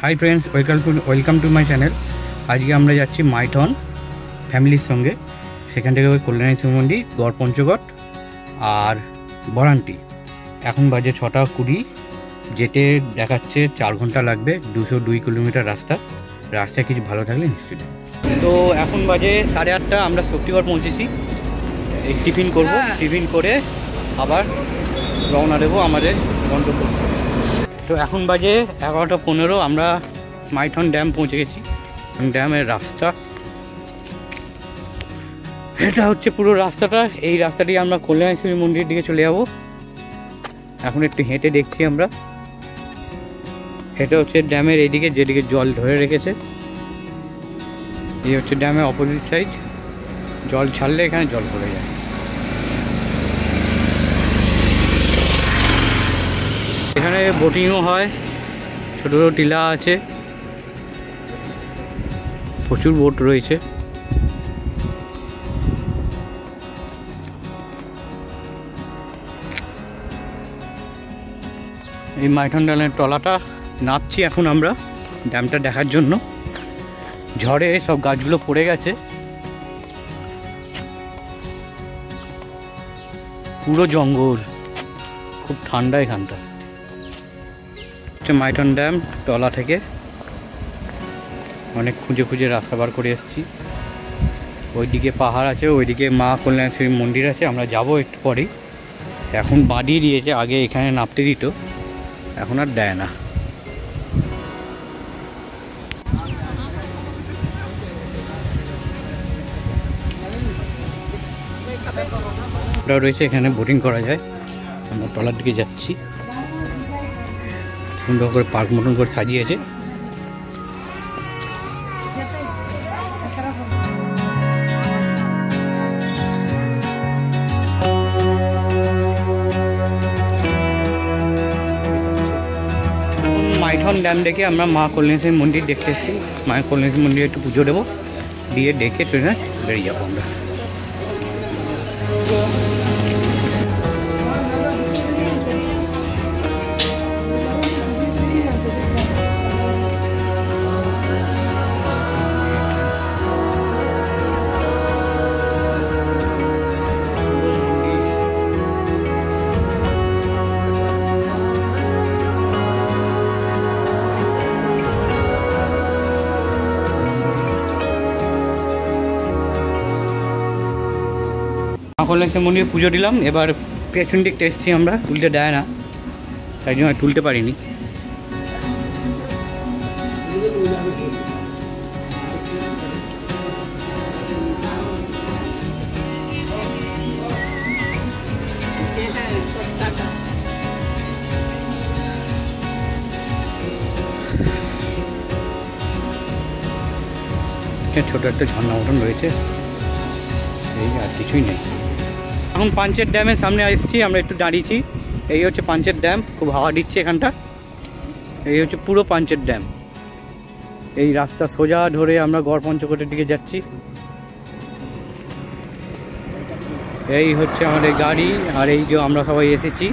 Hi friends, welcome to my channel. আজকে আমরা যাচ্ছি মাইথন ফ্যামিলির সঙ্গে। সেখান থেকে ওই কল্যাণী শিব মন্দির, গড় পঞ্চগড় আর বরান্টি। এখন বাজে 6:20। যেতে দেখাচ্ছে 4 ঘন্টা লাগবে, 202 কিলোমিটার রাস্তা। রাস্তায় কিছু ভালো থাকলে নিশ্চয়ই। তো এখন বাজে 8:30। আমরা শক্তিগড় পৌঁছেছি। এই টিফিন করব, টিফিন করে আবার রওনা দেবো আমাদের গন্তব্য। তো এখন বাজে 11:15। আমরা মাইথন ড্যাম পৌঁছে গেছি। ড্যামের রাস্তা এটা হচ্ছে পুরো রাস্তাটা। এই রাস্তাটি আমরা কল্যাণেশ্বরী মন্দিরের দিকে চলে যাব। এখন একটু হেঁটে দেখছি আমরা। এটা হচ্ছে ড্যামের এইদিকে, যেদিকে জল ধরে রেখেছে। এই হচ্ছে ড্যামের অপোজিট সাইড। জল ছাড়লে এখানে জল পড়ে যায়। এখানে বোটিংও হয়, ছোটো ছোটো টিলা আছে, প্রচুর বোট রয়েছে। এই মাইথন ড্যামের তলাটা নামছি এখন আমরা ড্যামটা দেখার জন্য। ঝড়ে সব গাছগুলো পড়ে গেছে, পুরো জঙ্গল, খুব ঠান্ডা এখানটা। মাইথন ড্যাম তলা থেকে অনেক খুঁজে খুঁজে রাস্তা বার করে এসেছি। ওইদিকে পাহাড় আছে, ওইদিকে মা কল্যাণেশ্বরী মন্দির আছে। আমরা যাব একটু পরেই। এখন বাড়িয়ে দিয়েছে, আগে এখানে নামতে দিত, এখন আর দেয় না। রয়েছে এখানে, বোটিং করা যায়। আমরা তলার দিকে যাচ্ছি। সুন্দর করে পার্ক মতন করে সাজিয়েছে। মাইথন ড্যাম দেখে আমরা মা কল্যাণেশ্বরী মন্দির দেখতে এসেছি। মা কল্যাণেশ্বরী মন্দিরে একটু পুজো দেবো, দিয়ে দেখে ট্রেনে বেরিয়ে যাবো আমরা। কল্যাণেশ্বরী মন্দিরে পুজো দিলাম। এবার পেছন দিকটা এসেছি আমরা, তুলতে দেয় না, তাই জন্য তুলতে পারিনি। ছোট একটা ঝর্ণা মতন রয়েছে, এই আর কিছুই নেই। এখন পাঞ্চের ড্যামের সামনে আসছি, আমরা একটু দাঁড়িয়েছি। এই হচ্ছে পাঞ্চের ড্যাম, খুব হাওয়া দিচ্ছে এখানটা। এই হচ্ছে পুরো পাঞ্চের ড্যাম। এই রাস্তা সোজা ধরে আমরা গড় পঞ্চগড়ের দিকে যাচ্ছি। এই হচ্ছে আমাদের গাড়ি, আর এই যে আমরা সবাই এসেছি।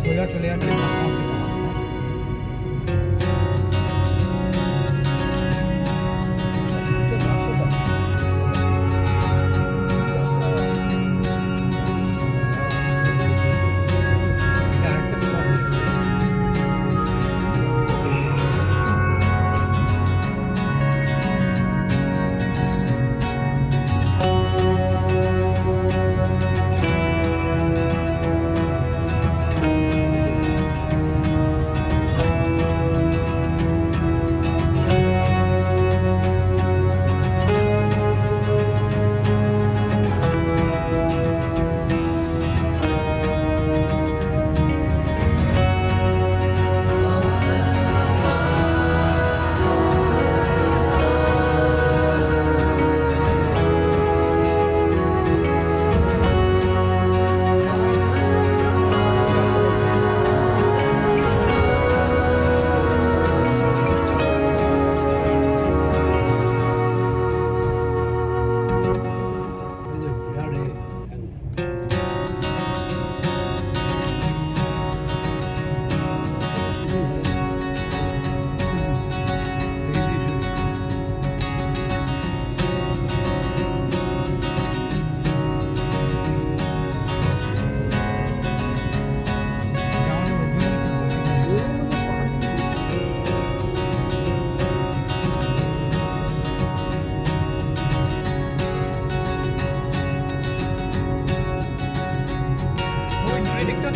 সোজা চলে যাচ্ছে।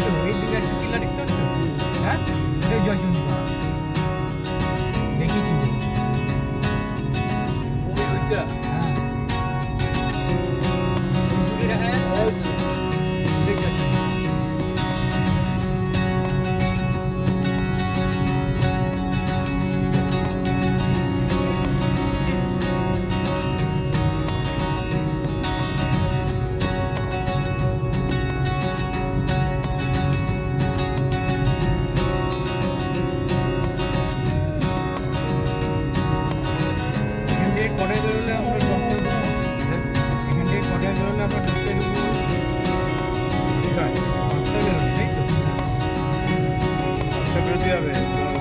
তো এই দিকে একটা টিলা দেখতে পাচ্ছ? হ্যাঁ, এই জয়চন্ডী পাহাড় দেখি কিন্তু হ্যাঁ দূরে দেখা যাচ্ছে এই জয়চন্ডী। কটায় বেরোলে আমরা 10টায় ঢুকবো? এখান থেকে কটায় বেরোলে আমরা 10টায় ঢুকবো? 5টায় বেরোবে, তাই তো? 5টায় বেরোতে হবে,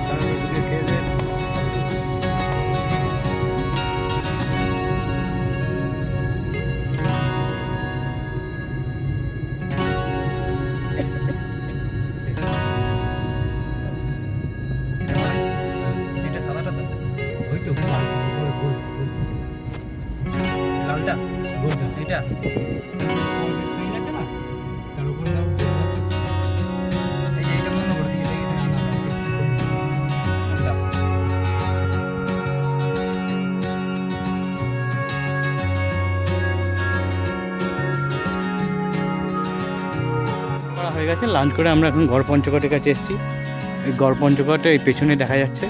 তারপরে ঢুকে খেয়ে দেয়ে এটা সাদাটা তো ওই তো গোল লালটা গোলটা এটা সাইন আছে না তার উপরে দাও এই যে এটা বন্ধ করে দিয়ে না না করা হয়ে গেছে। লাঞ্চ করে আমরা এখন গড় পঞ্চকটের কাছে এসেছি। এই গড় পঞ্চকটে এই পেছনে দেখা যাচ্ছে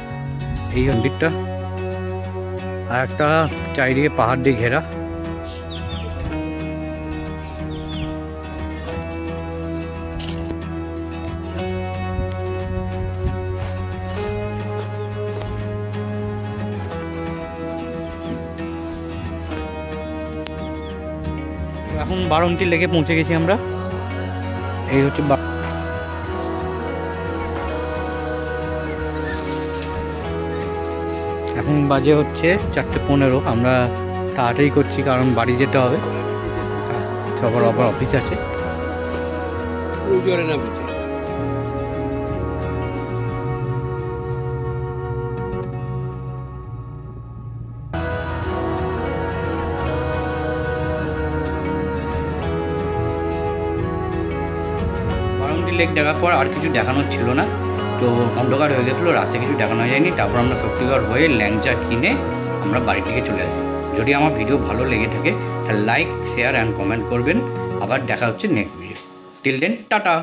এই মন্দিরটা, আর একটা চারিদিকে পাহাড় দিয়ে ঘেরা। এখন বারমটি লেকে পৌঁছে গেছি আমরা। এই হচ্ছে এখন বাজে হচ্ছে 4:15। আমরা তাড়াতাড়ি করছি কারণ বাড়ি যেতে হবে, সবার আবার অফিস আছে। বারমটি লেক দেখার পর আর কিছু দেখানোর ছিল না, তো অন্ধকার হয়ে গেছিলো, রাস্তায় কিছু দেখানো যায়নি। তারপর আমরা শক্তিগড় হয়ে ল্যাংচা কিনে আমরা বাড়ি থেকে চলে আসি। যদি আমার ভিডিও ভালো লেগে থাকে তাহলে লাইক, শেয়ার অ্যান্ড কমেন্ট করবেন। আবার দেখা হচ্ছে next video. Till then tata.